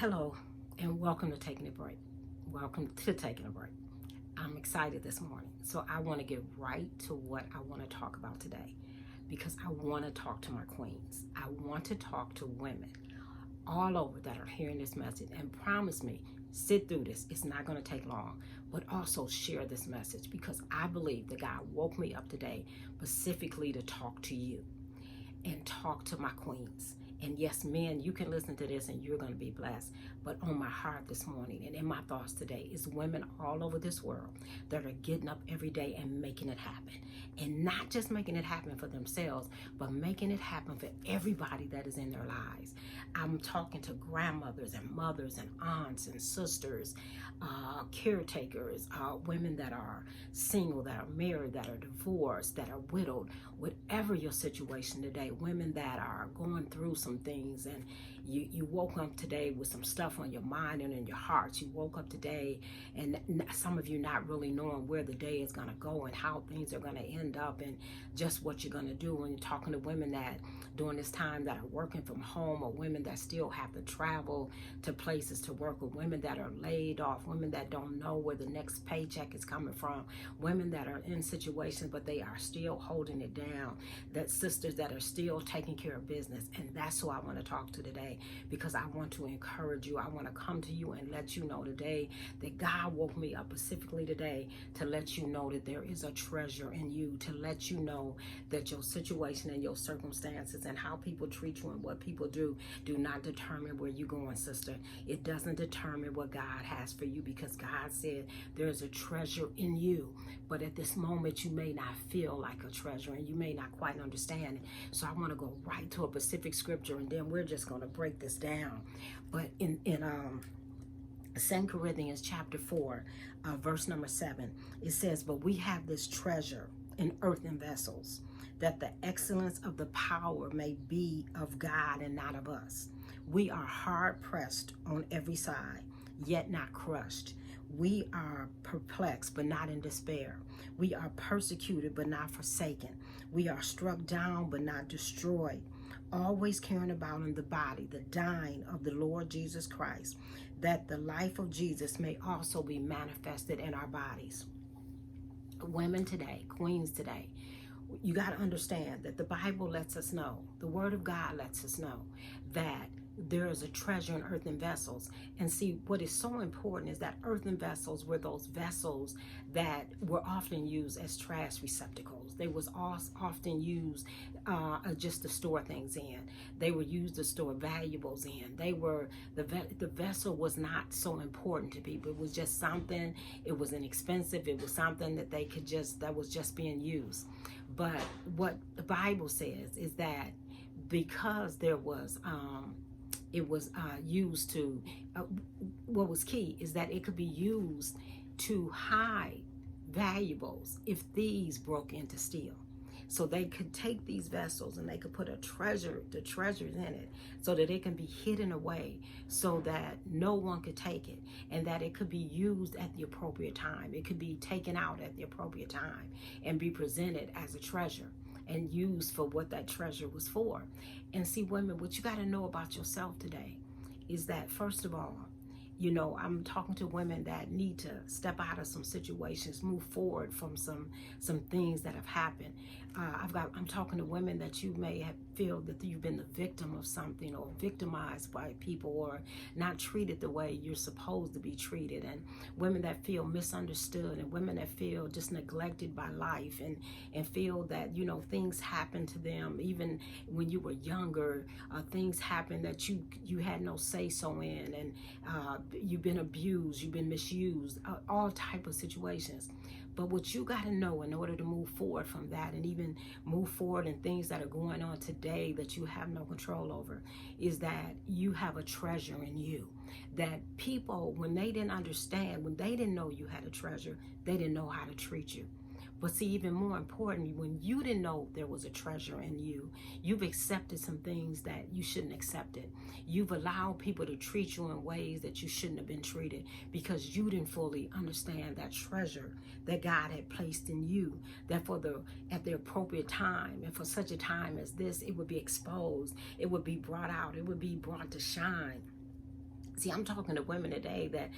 Hello, and welcome to Taking a Break. Welcome to Taking a Break. I'm excited this morning, so I want to get right to what I want to talk about today because I want to talk to my queens. I want to talk to women all over that are hearing this message, and promise me, sit through this. It's not going to take long, but also share this message because I believe that God woke me up today specifically to talk to you and talk to my queens. And yes, men, you can listen to this and you're going to be blessed. But on my heart this morning and in my thoughts today is women all over this world that are getting up every day and making it happen. And not just making it happen for themselves, but making it happen for everybody that is in their lives. I'm talking to grandmothers and mothers and aunts and sisters, caretakers, women that are single, that are married, that are divorced, that are widowed, whatever your situation today, women that are going through some things, and you woke up today with some stuff on your mind and in your hearts. You woke up today and some of you not really knowing where the day is going to go and how things are going to end up and just what you're going to do. When you're talking to women that during this time that are working from home, or women that still have to travel to places to work, or women that are laid off, women that don't know where the next paycheck is coming from, women that are in situations but they are still holding it down, that sisters that are still taking care of business. And that's who I want to talk to today, because I want to encourage you. I want to come to you and let you know today that God woke me up specifically today to let you know that there is a treasure in you, to let you know that your situation and your circumstances and how people treat you and what people do not determine where you're going, sister. It doesn't determine what God has for you, because God said there's a treasure in you. But at this moment, you may not feel like a treasure and you may not quite understand it. So I want to go right to a specific scripture, and then we're just going to break this down. But in 2 Corinthians chapter 4, verse number 7, it says, "But we have this treasure in earthen vessels, that the excellence of the power may be of God and not of us. We are hard pressed on every side, yet not crushed. We are perplexed, but not in despair. We are persecuted, but not forsaken. We are struck down, but not destroyed. Always carrying about in the body the dying of the Lord Jesus Christ, that the life of Jesus may also be manifested in our bodies." Women today, queens today, you got to understand that the Bible lets us know, the Word of God lets us know that there is a treasure in earthen vessels. And see, what is so important is that earthen vessels were those vessels that were often used as trash receptacles. They was often used just to store things in. They were used to store valuables in. They were the vessel was not so important to people. It was just something. It was inexpensive. It was something that they could that was just being used. But what the Bible says is that because there was it was used to, what was key is that it could be used to hide valuables if thieves broke in to steal. So they could take these vessels and they could put the treasures in it, so that it can be hidden away so that no one could take it, and that it could be used at the appropriate time. It could be taken out at the appropriate time and be presented as a treasure and used for what that treasure was for. And see, women, what you got to know about yourself today is that, first of all, I'm talking to women that need to step out of some situations, move forward from some things that have happened. I'm talking to women that you may feel that you've been the victim of something, or victimized by people, or not treated the way you're supposed to be treated, and women that feel misunderstood, and women that feel just neglected by life, and feel that things happen to them even when you were younger. Things happen that you had no say so in, and you've been abused, you've been misused, all type of situations. But what you got to know in order to move forward from that, and even move forward in things that are going on today that you have no control over, is that you have a treasure in you. That people, when they didn't understand, when they didn't know you had a treasure, they didn't know how to treat you. But see, even more importantly, when you didn't know there was a treasure in you, you've accepted some things that you shouldn't accept it. You've allowed people to treat you in ways that you shouldn't have been treated, because you didn't fully understand that treasure that God had placed in you, that at the appropriate time, and for such a time as this, it would be exposed, it would be brought out, it would be brought to shine. See, I'm talking to women today that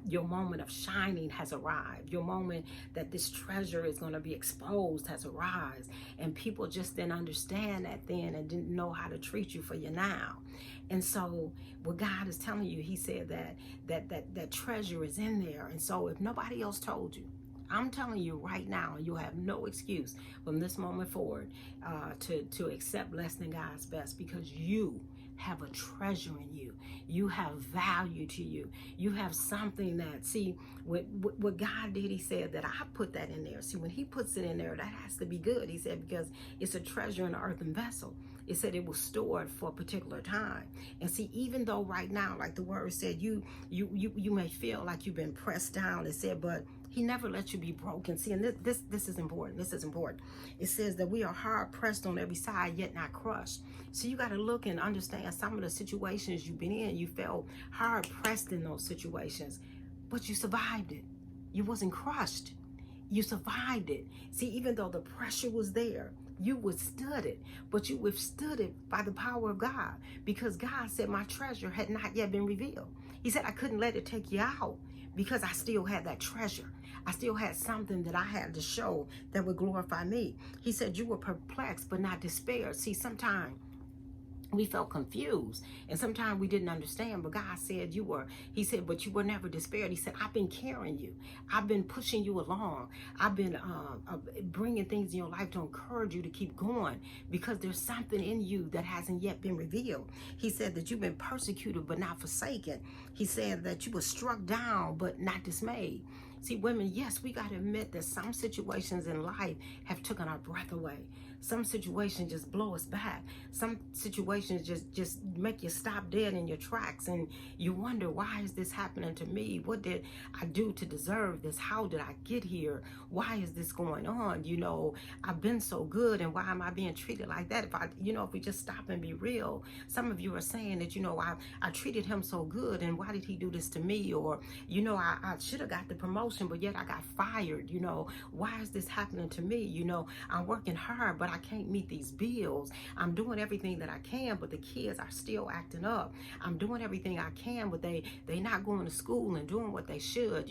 your moment of shining has arrived. Your moment that this treasure is going to be exposed has arrived. And people just didn't understand that then and didn't know how to treat you for your now. And so what God is telling you, he said that treasure is in there. And so if nobody else told you, I'm telling you right now, you have no excuse from this moment forward to accept less than God's best, because you have a treasure in you. You have value to you. You have something that, see, what God did, he said that I put that in there. See, when he puts it in there, that has to be good. He said, because it's a treasure in an earthen vessel. It said it was stored for a particular time. And see, even though right now, like the word said, you may feel like you've been pressed down, it said, but he never lets you be broken. See, and this is important. This is important. It says that we are hard pressed on every side, yet not crushed. So you got to look and understand some of the situations you've been in. You felt hard pressed in those situations, but you survived it. You wasn't crushed. You survived it. See, even though the pressure was there, you withstood it, but you withstood it by the power of God, because God said my treasure had not yet been revealed. He said I couldn't let it take you out because I still had that treasure. I still had something that I had to show that would glorify me. He said you were perplexed but not despaired. See, sometimes we felt confused, and sometimes we didn't understand, but God said he said, but you were never despaired. He said, I've been carrying you. I've been pushing you along. I've been bringing things in your life to encourage you to keep going, because there's something in you that hasn't yet been revealed. He said that you've been persecuted but not forsaken. He said that you were struck down but not dismayed. See, women, yes, we got to admit that some situations in life have taken our breath away. Some situations just blow us back. Some situations just make you stop dead in your tracks, and you wonder, why is this happening to me? What did I do to deserve this? How did I get here? Why is this going on? You know, I've been so good, and why am I being treated like that? If we just stop and be real, some of you are saying that, I treated him so good, and why did he do this to me? Or, I should have got the promotion, but yet I got fired. Why is this happening to me? I'm working hard, but I can't meet these bills. I'm doing everything that I can, but the kids are still acting up. I'm doing everything I can, but they not going to school and doing what they should.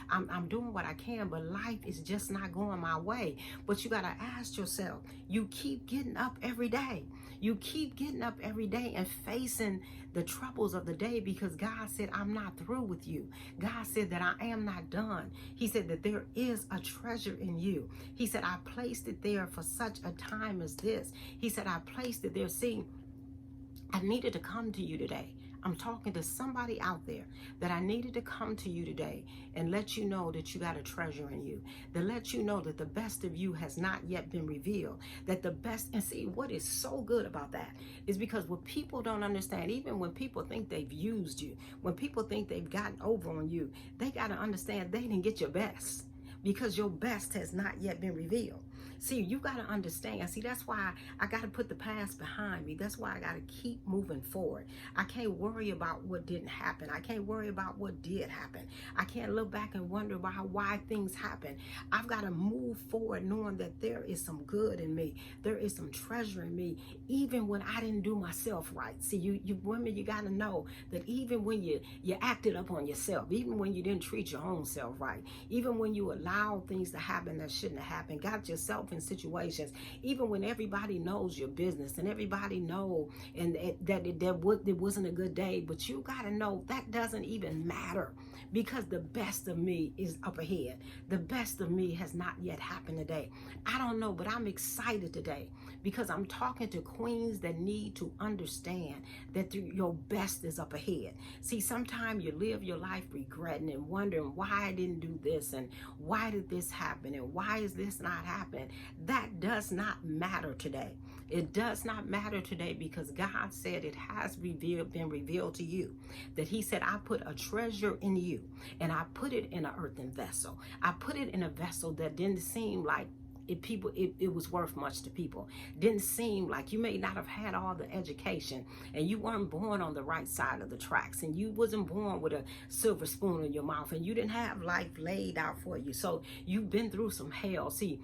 I'm doing what I can, but life is just not going my way. But you got to ask yourself, you keep getting up every day. You keep getting up every day and facing the troubles of the day, because God said, I'm not through with you. God said that I am not done. He said that there is a treasure in you. He said, I placed it there for such a time as this. He said, I placed it there. See, I needed to come to you today. I'm talking to somebody out there that I needed to come to you today and let you know that you got a treasure in you, to let you know that the best of you has not yet been revealed, that the best, and see, what is so good about that is because what people don't understand, even when people think they've used you, when people think they've gotten over on you, they got to understand they didn't get your best, because your best has not yet been revealed. See, you got to understand. See, that's why I got to put the past behind me. That's why I got to keep moving forward. I can't worry about what didn't happen. I can't worry about what did happen. I can't look back and wonder why things happen. I've got to move forward knowing that there is some good in me. There is some treasure in me, even when I didn't do myself right. See, you women, you got to know that even when you acted up on yourself, even when you didn't treat your own self right, even when you allowed things to happen that shouldn't have happened, got yourself in situations, even when everybody knows your business and everybody know that it wasn't a good day, but you got to know that doesn't even matter, because the best of me is up ahead. The best of me has not yet happened today. I don't know, but I'm excited today because I'm talking to queens that need to understand that your best is up ahead. See, sometimes you live your life regretting and wondering why I didn't do this and why did this happen and why is this not happening. That does not matter today. It does not matter today, because God said it has been revealed to you, that he said, I put a treasure in you and I put it in an earthen vessel. I put it in a vessel that didn't seem like it was worth much to people. Didn't seem like, you may not have had all the education and you weren't born on the right side of the tracks, and you wasn't born with a silver spoon in your mouth, and you didn't have life laid out for you. So you've been through some hell. See,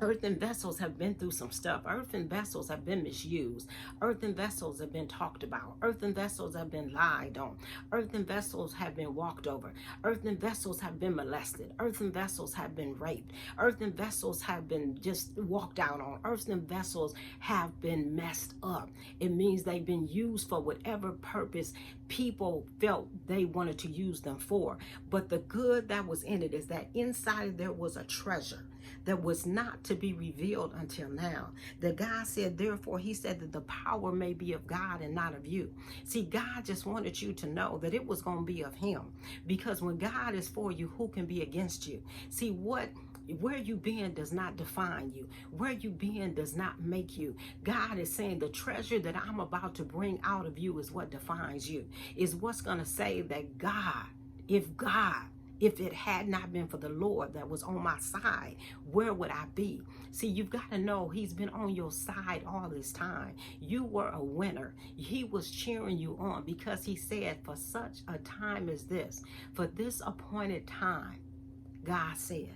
Earthen vessels have been through some stuff. Earthen vessels have been misused. Earthen vessels have been talked about. Earthen vessels have been lied on. Earthen vessels have been walked over. Earthen vessels have been molested. Earthen vessels have been raped. Earthen vessels have been just walked out on. Earthen vessels have been messed up. It means they've been used for whatever purpose people felt they wanted to use them for. But the good that was in it is that inside there was a treasure that was not to be revealed until now. That God said, therefore, he said that the power may be of God and not of you. See, God just wanted you to know that it was going to be of him. Because when God is for you, who can be against you? See, where you been does not define you. Where you been does not make you. God is saying the treasure that I'm about to bring out of you is what defines you. Is what's going to say that if it had not been for the Lord that was on my side, where would I be? See, you've got to know he's been on your side all this time. You were a winner. He was cheering you on because he said, for such a time as this, for this appointed time, God said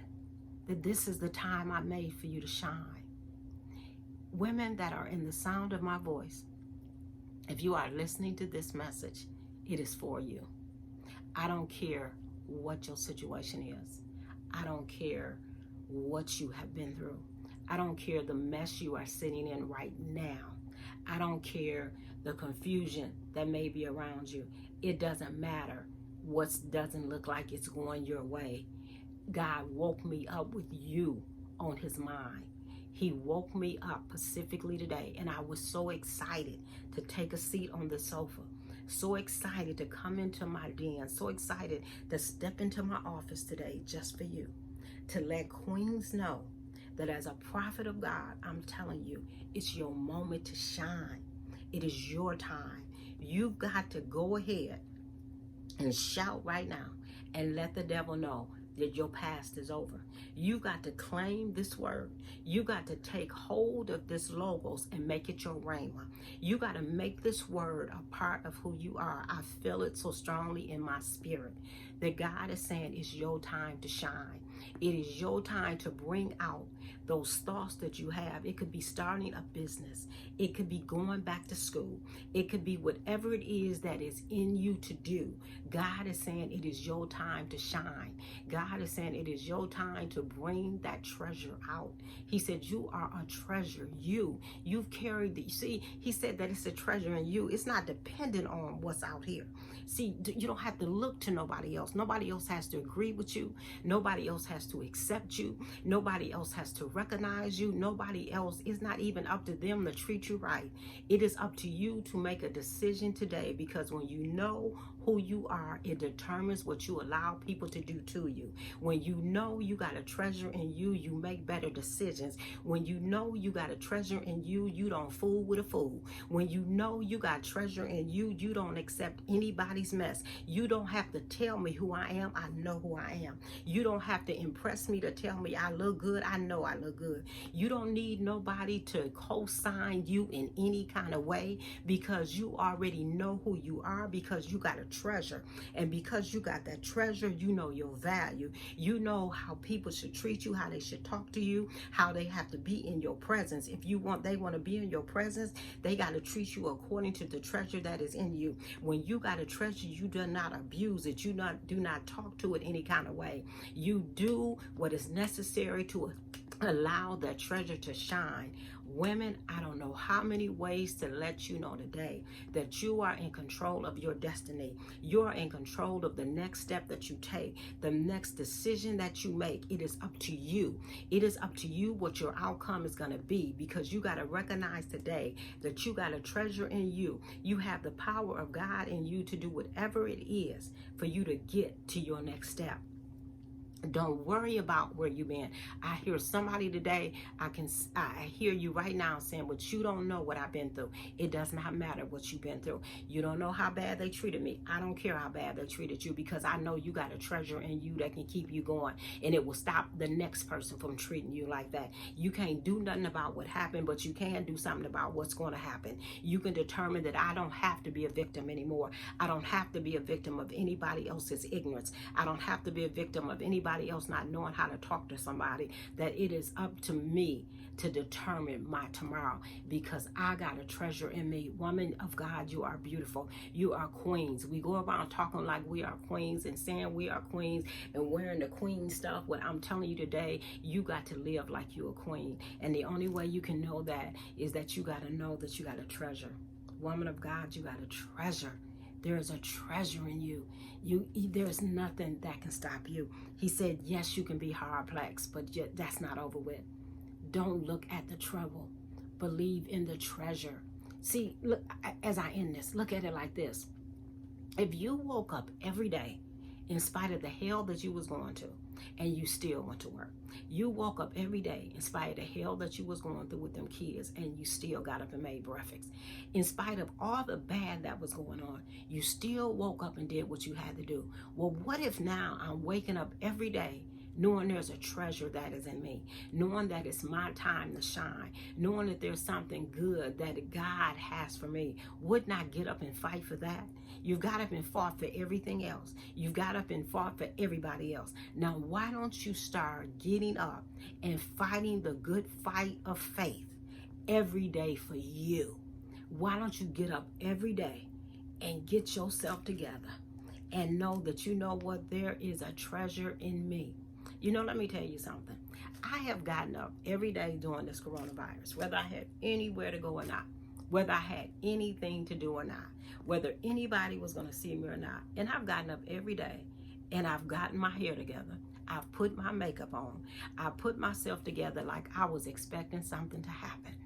that this is the time I made for you to shine. Women that are in the sound of my voice, if you are listening to this message, it is for you. I don't care what your situation is. I don't care what you have been through. I don't care the mess you are sitting in right now. I don't care the confusion that may be around you. It doesn't matter what doesn't look like it's going your way. God woke me up with you on his mind. He woke me up specifically today, and I was so excited to take a seat on the sofa. So excited to come into my den, so excited to step into my office today just for you, to let queens know that as a prophet of God, I'm telling you, it's your moment to shine. It is your time. You've got to go ahead and shout right now and let the devil know that your past is over. You got to claim this word. You got to take hold of this logos and make it your rhema. You got to make this word a part of who you are. I feel it so strongly in my spirit that God is saying it's your time to shine. It is your time to bring out those thoughts that you have. It could be starting a business. It could be going back to school. It could be whatever it is that is in you to do. God is saying it is your time to shine. God is saying it is your time to bring that treasure out. He said you are a treasure. You've carried the, see, he said that it's a treasure in you. It's not dependent on what's out here. See, you don't have to look to nobody else. Nobody else has to agree with you. Nobody else has to accept you. Nobody else has to recognize you. Nobody else, it's not even up to them to treat you right. It is up to you to make a decision today, because when you know who you are, it determines what you allow people to do to you. When you know you got a treasure in you, you make better decisions. When you know you got a treasure in you, you don't fool with a fool. When you know you got treasure in you, you don't accept anybody's mess. You don't have to tell me who I am. I know who I am. You don't have to impress me to tell me I look good. I know I look good. You don't need nobody to co-sign you in any kind of way, because you already know who you are, because you got a treasure. And because you got that treasure, you know your value. You know how people should treat you, how they should talk to you, how they have to be in your presence. If they want to be in your presence, they got to treat you according to the treasure that is in you. When you got a treasure, you do not abuse it. You do not talk to it any kind of way. You do what is necessary to allow that treasure to shine. Women, I don't know how many ways to let you know today that you are in control of your destiny. You are in control of the next step that you take, the next decision that you make. It is up to you. It is up to you what your outcome is going to be, because you got to recognize today that you got a treasure in you. You have the power of God in you to do whatever it is for you to get to your next step. Don't worry about where you've been. I hear somebody today, I hear you right now saying, but you don't know what I've been through. It does not matter what you've been through. You don't know how bad they treated me. I don't care how bad they treated you, because I know you got a treasure in you that can keep you going, and it will stop the next person from treating you like that. You can't do nothing about what happened, but you can do something about what's going to happen. You can determine that I don't have to be a victim anymore. I don't have to be a victim of anybody else's ignorance. I don't have to be a victim of anybody anybody else not knowing how to talk to somebody, that it is up to me to determine my tomorrow, because I got a treasure in me. Woman of God, you are beautiful. You are queens. We go around talking like we are queens and saying we are queens and wearing the queen stuff. What I'm telling you today, you got to live like you're a queen. And the only way you can know that is that you got to know that you got a treasure. Woman of God, you got a treasure. There is a treasure in you. There's nothing that can stop you. He said, yes, you can be hard placed, but that's not over with. Don't look at the trouble. Believe in the treasure. See, look, as I end this, look at it like this. If you woke up every day in spite of the hell that you was going to, and you still went to work. You woke up every day in spite of the hell that you was going through with them kids, and you still got up and made breakfast. In spite of all the bad that was going on, you still woke up and did what you had to do. Well, what if now I'm waking up every day knowing there's a treasure that is in me, knowing that it's my time to shine, knowing that there's something good that God has for me? Wouldn't I get up and fight for that? You've got up and fought for everything else. You've got up and fought for everybody else. Now, why don't you start getting up and fighting the good fight of faith every day for you? Why don't you get up every day and get yourself together and know that you know what? There is a treasure in me. You know, let me tell you something. I have gotten up every day during this coronavirus, whether I had anywhere to go or not, whether I had anything to do or not, whether anybody was going to see me or not. And I've gotten up every day and I've gotten my hair together. I've put my makeup on. I put myself together like I was expecting something to happen.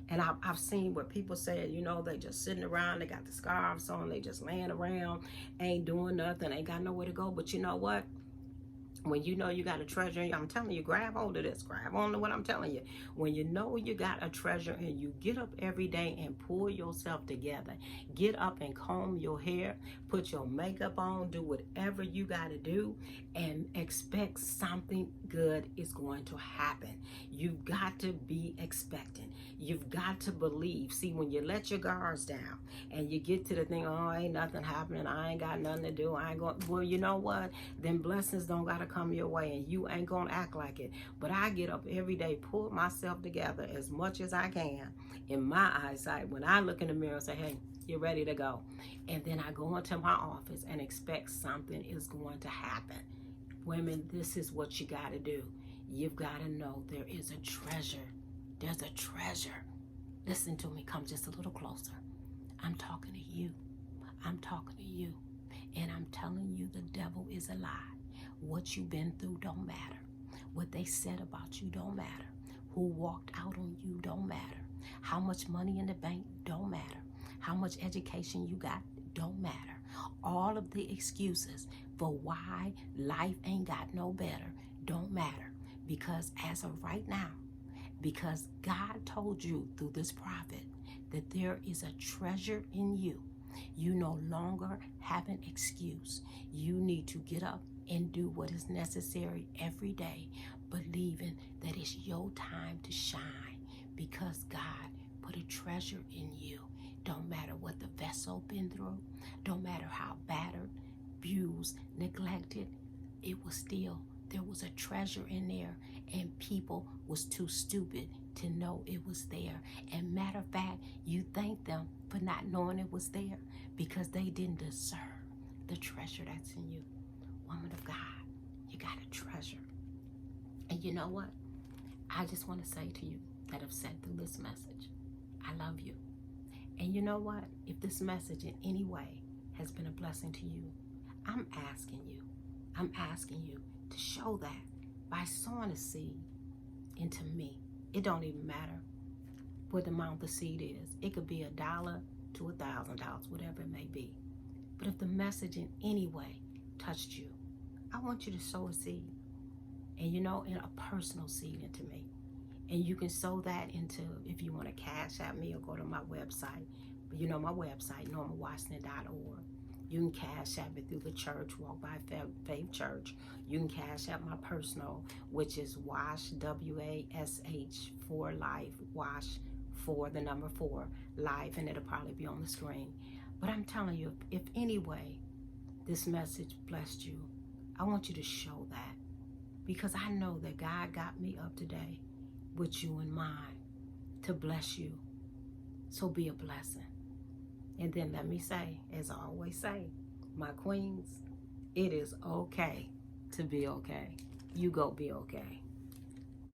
And I've seen where people said, you know, they just sitting around, they got the scarves on, they just laying around, ain't doing nothing, ain't got nowhere to go. But you know what? When you know you got a treasure in you, I'm telling you, grab hold of this. Grab on to what I'm telling you. When you know you got a treasure and you get up every day and pull yourself together. Get up and comb your hair. Put your makeup on. Do whatever you got to do. And expect something good is going to happen. You've got to be expectant. You've got to believe. See, when you let your guards down and you get to the thing, oh, ain't nothing happening. I ain't got nothing to do. I ain't going. Well, you know what? Then blessings don't got to come your way, and you ain't gonna act like it. But I get up every day, pull myself together as much as I can in my eyesight. When I look in the mirror and say, hey, you're ready to go. And then I go into my office and expect something is going to happen. Women, this is what you got to do. You've got to know there is a treasure. There's a treasure. Listen to me. Come just a little closer. I'm talking to you. I'm talking to you. And I'm telling you, the devil is a lie. What you've been through don't matter. What they said about you don't matter. Who walked out on you don't matter. How much money in the bank don't matter. How much education you got don't matter. All of the excuses for why life ain't got no better don't matter. Because as of right now, because God told you through this prophet that there is a treasure in you, you no longer have an excuse. You need to get up and do what is necessary every day, believing that it's your time to shine, because God put a treasure in you. Don't matter what the vessel been through, don't matter how battered, abused, neglected, it was still, there was a treasure in there, and people was too stupid to know it was there. And matter of fact, you thank them for not knowing it was there, because they didn't deserve the treasure that's in you. Woman of God, you got a treasure. And you know what? I just want to say to you that have sat through this message, I love you. And you know what? If this message in any way has been a blessing to you, I'm asking you to show that by sowing a seed into me. It don't even matter what the amount the seed is. It could be $1 to $1,000, whatever it may be. But if the message in any way touched you, I want you to sow a seed. And in a personal seed into me. And you can sow that into, if you want to cash at me or go to my website. But my website, normawashington.org. You can cash at me through the church, Walk by Faith Church. You can cash at my personal, which is WASH, WASH, 4 life, WASH, 4, the number 4, life, and it'll probably be on the screen. But I'm telling you, if any way this message blessed you, I want you to show that. because I know that God got me up today with you in mind to bless you. So be a blessing. And then let me say, as I always say, my queens, it is okay to be okay. You go be okay.